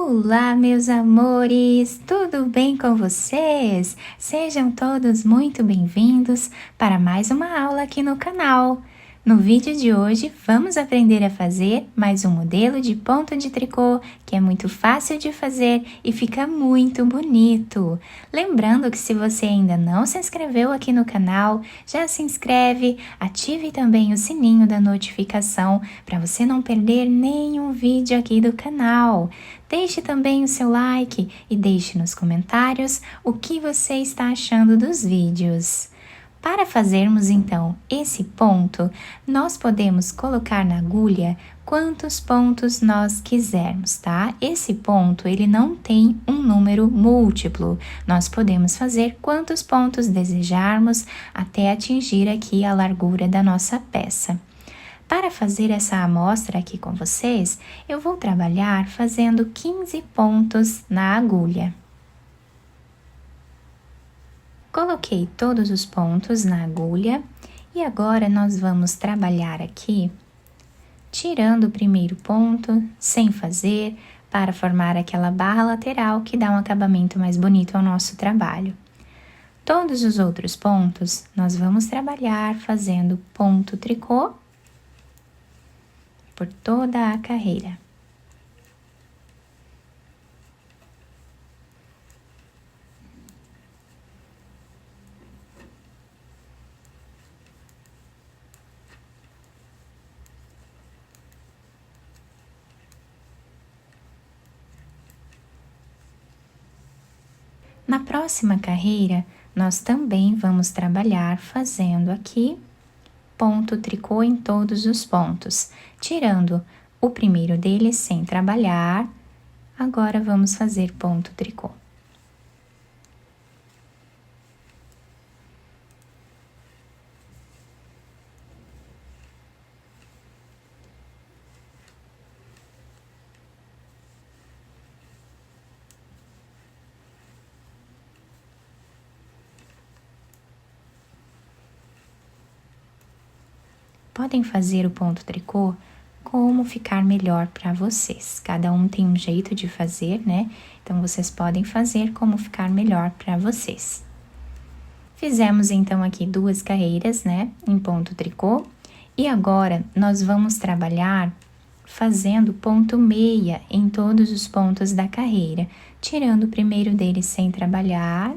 Olá, meus amores! Tudo bem com vocês? Sejam todos muito bem-vindos para mais uma aula aqui no canal. No vídeo de hoje, vamos aprender a fazer mais um modelo de ponto de tricô, que é muito fácil de fazer e fica muito bonito. Lembrando que se você ainda não se inscreveu aqui no canal, já se inscreve, ative também o sininho da notificação para você não perder nenhum vídeo aqui do canal. Deixe também o seu like e deixe nos comentários o que você está achando dos vídeos. Para fazermos então esse ponto, nós podemos colocar na agulha quantos pontos nós quisermos, tá? Esse ponto, ele não tem um número múltiplo. Nós podemos fazer quantos pontos desejarmos até atingir aqui a largura da nossa peça. Para fazer essa amostra aqui com vocês, eu vou trabalhar fazendo 15 pontos na agulha. Coloquei todos os pontos na agulha e agora nós vamos trabalhar aqui, tirando o primeiro ponto, sem fazer, para formar aquela barra lateral que dá um acabamento mais bonito ao nosso trabalho. Todos os outros pontos, nós vamos trabalhar fazendo ponto tricô por toda a carreira. Na próxima carreira, nós também vamos trabalhar fazendo aqui ponto tricô em todos os pontos, tirando o primeiro deles sem trabalhar. Agora, vamos fazer ponto tricô. Podem fazer o ponto tricô como ficar melhor para vocês. Cada um tem um jeito de fazer, né? Então, vocês podem fazer como ficar melhor para vocês. Fizemos, então, aqui 2 carreiras, né? Em ponto tricô. E agora, nós vamos trabalhar fazendo ponto meia em todos os pontos da carreira. Tirando o primeiro deles sem trabalhar.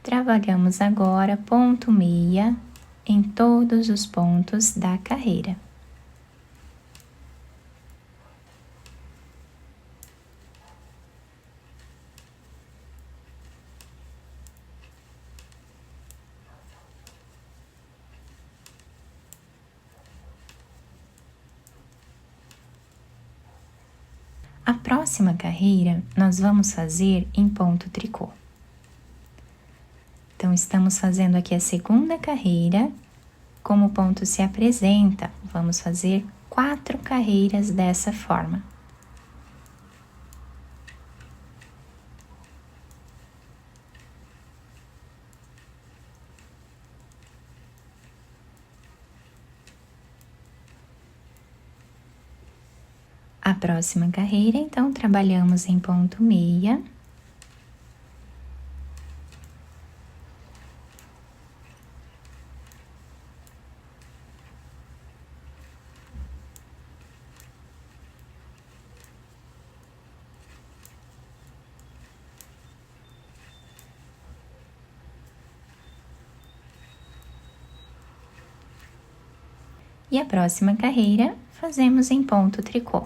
Trabalhamos agora ponto meia em todos os pontos da carreira. A próxima carreira, nós vamos fazer em ponto tricô. Então, estamos fazendo aqui a segunda carreira, como o ponto se apresenta, vamos fazer 4 carreiras dessa forma. A próxima carreira, então, trabalhamos em ponto meia. E a próxima carreira, fazemos em ponto tricô.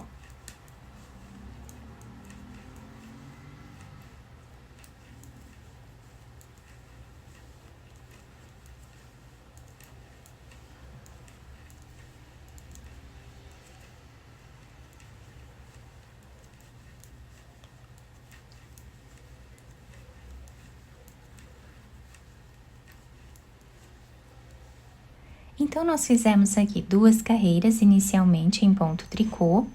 Então, nós fizemos aqui 2 carreiras inicialmente em ponto tricô.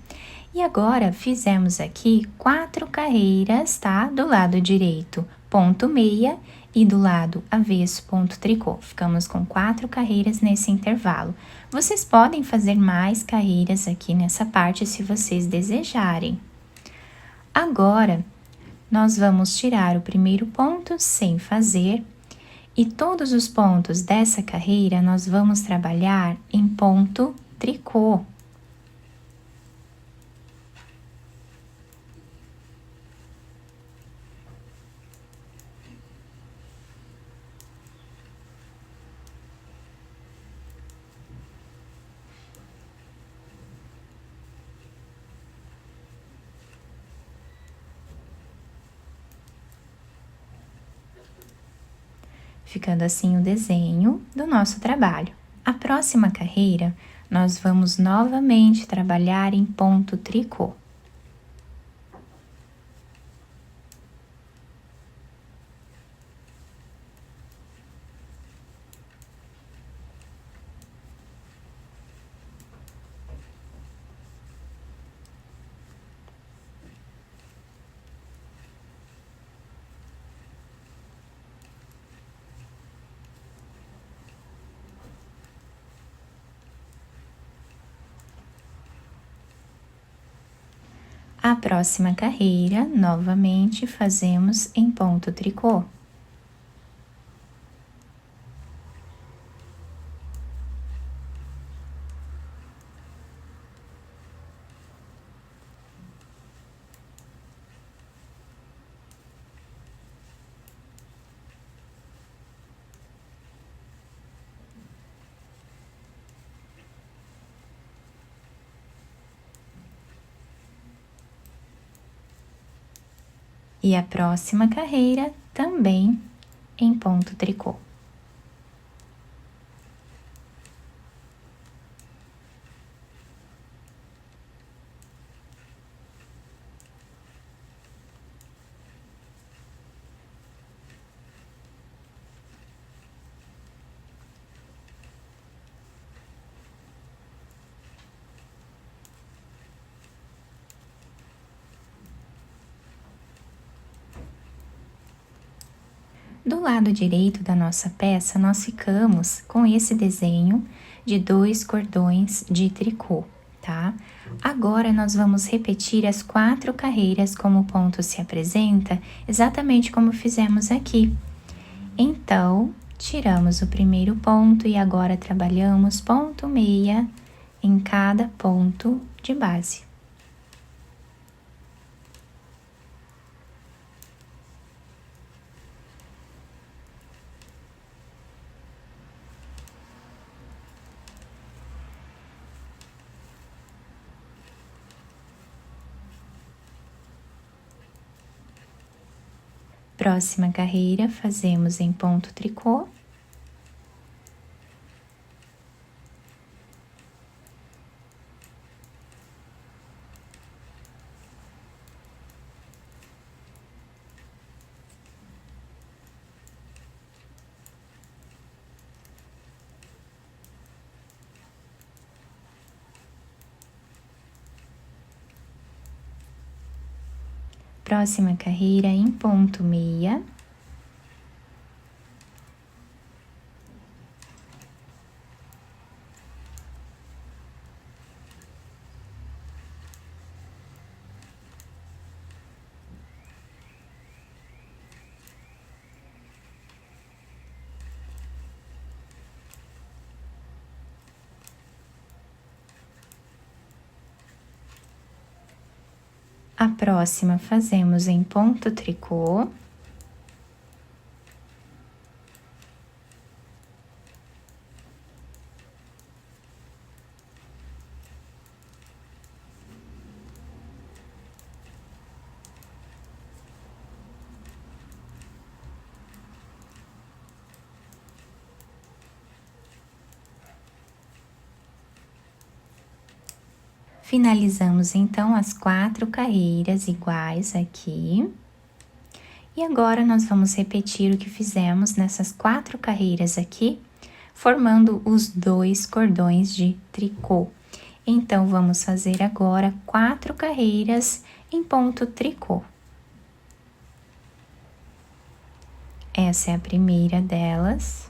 E agora, fizemos aqui 4 carreiras, tá? Do lado direito, ponto meia, e do lado avesso, ponto tricô. Ficamos com 4 carreiras nesse intervalo. Vocês podem fazer mais carreiras aqui nessa parte, se vocês desejarem. Agora, nós vamos tirar o primeiro ponto sem fazer e todos os pontos dessa carreira nós vamos trabalhar em ponto tricô. Ficando assim o desenho do nosso trabalho. A próxima carreira, nós vamos novamente trabalhar em ponto tricô. A próxima carreira, novamente, fazemos em ponto tricô. E a próxima carreira também em ponto tricô. Do lado direito da nossa peça, nós ficamos com esse desenho de 2 cordões de tricô, tá? Agora, nós vamos repetir as 4 carreiras como o ponto se apresenta, exatamente como fizemos aqui. Então, tiramos o primeiro ponto e agora trabalhamos ponto meia em cada ponto de base. Próxima carreira, fazemos em ponto tricô. Próxima carreira em ponto meia. A próxima fazemos em ponto tricô. Finalizamos então as 4 carreiras iguais aqui. E agora nós vamos repetir o que fizemos nessas 4 carreiras aqui, formando os 2 cordões de tricô. Então, vamos fazer agora 4 carreiras em ponto tricô. Essa é a primeira delas.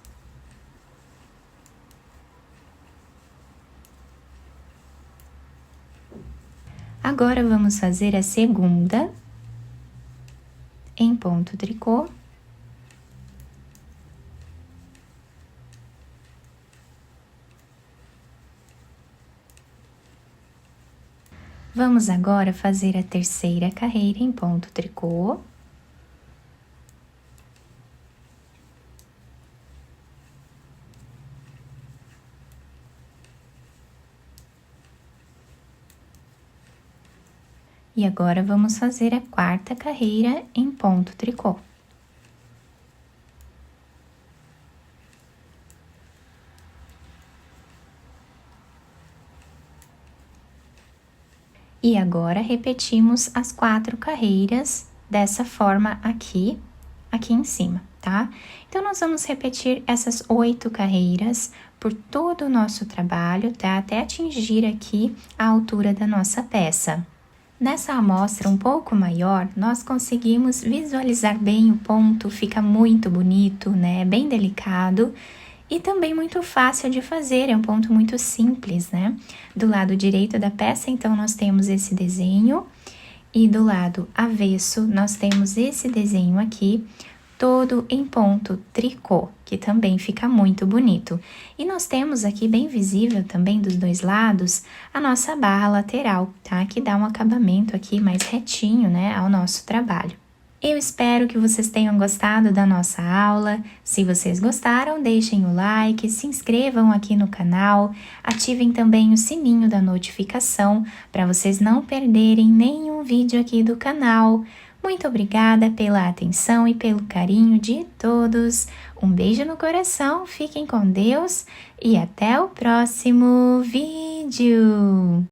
Agora, vamos fazer a segunda em ponto tricô. Vamos agora fazer a terceira carreira em ponto tricô. E agora vamos fazer a quarta carreira em ponto tricô. E agora repetimos as 4 carreiras dessa forma aqui em cima, tá? Então, nós vamos repetir essas 8 carreiras por todo o nosso trabalho, tá? Até atingir aqui a altura da nossa peça. Nessa amostra um pouco maior, nós conseguimos visualizar bem o ponto, fica muito bonito, né? Bem delicado. E também muito fácil de fazer, é um ponto muito simples, né? Do lado direito da peça, então, nós temos esse desenho, e do lado avesso, nós temos esse desenho aqui, todo em ponto tricô, que também fica muito bonito. E nós temos aqui bem visível também dos dois lados, a nossa barra lateral, tá? Que dá um acabamento aqui mais retinho, né, ao nosso trabalho. Eu espero que vocês tenham gostado da nossa aula. Se vocês gostaram, deixem o like, se inscrevam aqui no canal, ativem também o sininho da notificação para vocês não perderem nenhum vídeo aqui do canal. Muito obrigada pela atenção e pelo carinho de todos. Um beijo no coração, fiquem com Deus e até o próximo vídeo!